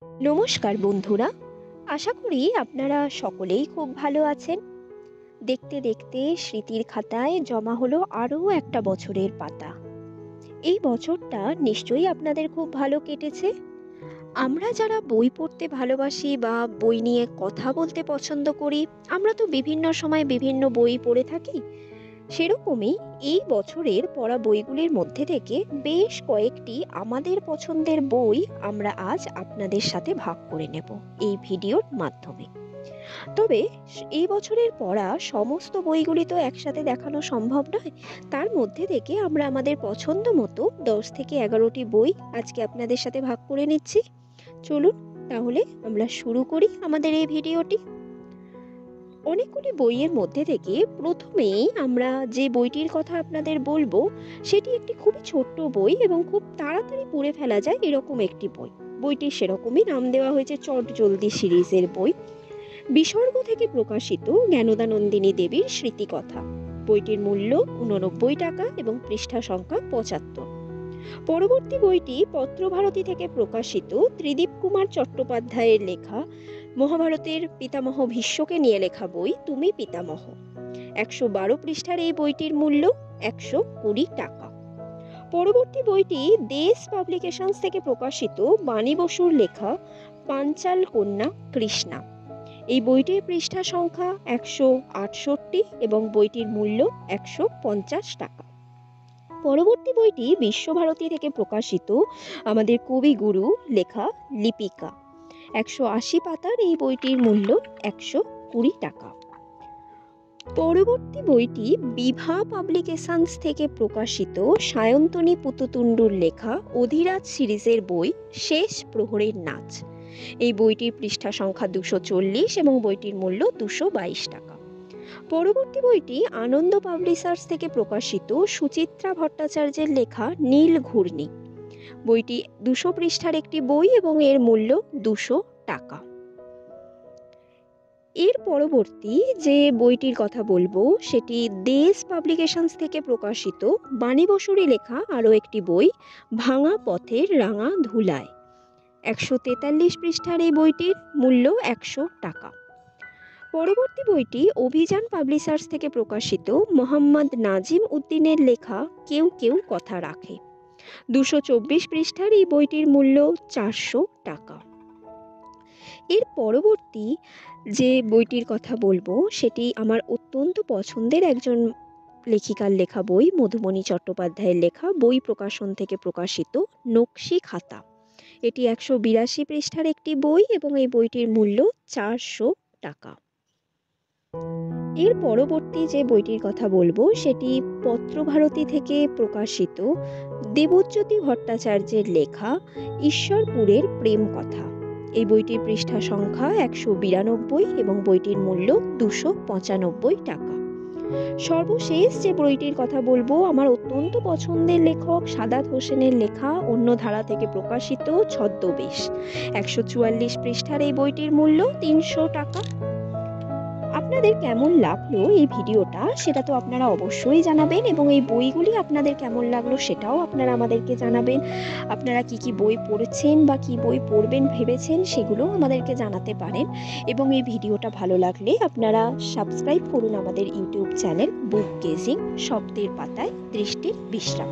নমস্কার বন্ধুরা, আশা করি আপনারা সকলেই খুব ভালো আছেন। দেখতে দেখতে স্মৃতির খাতায় জমা হলো আরও একটা বছরের পাতা। এই বছরটা নিশ্চয়ই আপনাদের খুব ভালো কেটেছে। আমরা যারা বই পড়তে ভালোবাসি বা বই নিয়ে কথা বলতে পছন্দ করি, আমরা তো বিভিন্ন সময় বিভিন্ন বই পড়ে থাকি। সেরকমই এই বছরের পড়া বইগুলির মধ্যে থেকে বেশ কয়েকটি আমাদের পছন্দের বই আমরা আজ আপনাদের সাথে ভাগ করে নেব এই ভিডিওর মাধ্যমে। তবে এই বছরের পড়া সমস্ত বইগুলি তো একসাথে দেখানো সম্ভব নয়। তার মধ্যে থেকে আমরা আমাদের পছন্দ মতো 10 থেকে 11টি বই আজকে আপনাদের সাথে ভাগ করে নিচ্ছি। চলুন তাহলে আমরা শুরু করি আমাদের এই ভিডিওটি। অনেকগুলি বইয়ের মধ্যে থেকে প্রথমেই আমরা যে বইটির কথা আপনাদের বলবো, সেটি একটি খুবই ছোট্ট বই এবং খুব তাড়াতাড়ি পড়ে ফেলা যায় এরকম একটি বই। বইটির সেরকমই নাম দেওয়া হয়েছে চটজলদি সিরিজের বই। বিসর্গ থেকে প্রকাশিত জ্ঞানদানন্দিনী দেবীর স্মৃতিকথা। বইটির মূল্য 89 টাকা এবং পৃষ্ঠা সংখ্যা 75। পরবর্তী বইটি পত্রভারতী থেকে প্রকাশিত ত্রিদীপ কুমার চট্টোপাধ্যায়ের লেখা মহাভারতের পিতামহ ভীষ্মকে নিয়ে লেখা বই তুমি পিতামহ। 112 পৃষ্ঠার এই বইটির মূল্য 120 টাকা। পরবর্তী বইটি দেশ পাবলিকেশনস থেকে প্রকাশিত বাণী বসুর লেখা পাঞ্চাল কন্যা কৃষ্ণা। এই বইটির পৃষ্ঠা সংখ্যা 168 এবং বইটির মূল্য 150 টাকা। পরবর্তী বইটি বিশ্বভারতী থেকে প্রকাশিত আমাদের কবিগুরু লেখা লিপিকা। 180 পাতার এই বইটির মূল্য 120 টাকা। পরবর্তী বইটি বিভা পাবলিকেশনস থেকে প্রকাশিত সায়ন্তনী পুততুণ্ডুর লেখা অধিরাজ সিরিজের বই শেষ প্রহরের নাচ। এই বইটির পৃষ্ঠা সংখ্যা 240 এবং বইটির মূল্য 222 টাকা। পরবর্তী বইটি আনন্দ পাবলিশার্স থেকে প্রকাশিত সুচিত্রা ভট্টাচার্যের লেখা নীল ঘূর্ণি। বইটি 200 পৃষ্ঠার একটি বই এবং এর মূল্য 200 টাকা। এর পরবর্তী যে বইটির কথা বলবো সেটি দেশ পাবলিকেশনস থেকে প্রকাশিত বাণী বসুরই লেখা আরও একটি বই ভাঙা পথের রাঙা ধুলায়। 143 পৃষ্ঠার এই বইটির মূল্য 100 টাকা। পরবর্তী বইটি অভিযান পাবলিশার্স থেকে প্রকাশিত মোহাম্মদ নাজিম উদ্দিনের লেখা কেউ কেউ কথা রাখে। 224 পৃষ্ঠার এই বইটির মূল্য 400 টাকা। এর পরবর্তী যে বইটির কথা বলবো সেটি আমার অত্যন্ত পছন্দের একজন লেখিকার লেখা বই মধুমণি চট্টোপাধ্যায়ের লেখা বই প্রকাশন থেকে প্রকাশিত নকশি খাতা। এটি 182 পৃষ্ঠার একটি বই এবং এই বইটির মূল্য 400 টাকা। এর পরবর্তী যে বইটির কথা বলবো সেটি পত্রভারতী থেকে প্রকাশিত দেবজ্যোতি ভট্টাচার্যের লেখা ঈশ্বরপুরের প্রেম কথা। এই বইটির পৃষ্ঠা সংখ্যা 192 এবং বইটির মূল্য 295 টাকা। সর্বশেষ যে বইটির কথা বলবো আমার অত্যন্ত পছন্দের লেখক সাদাত হোসেনের লেখা অন্য ধারা থেকে প্রকাশিত ছদ্মবেশ। 144 পৃষ্ঠার এই বইটির মূল্য 300 টাকা। আপনাদের কেমন লাগলো এই ভিডিওটা সেটা তো আপনারা অবশ্যই জানাবেন এবং এই বইগুলি আপনাদের কেমন লাগলো সেটাও আপনারা আমাদেরকে জানাবেন। আপনারা কি কি বই পড়েছেন বা কি বই পড়বেন ভেবেছেন সেগুলোও আমাদেরকে জানাতে পারেন। এবং এই ভিডিওটা ভালো লাগলে আপনারা সাবস্ক্রাইব করুন আমাদের ইউটিউব চ্যানেল বুক গেজিং, শব্দের পাতায় দৃষ্টির বিশ্রাম।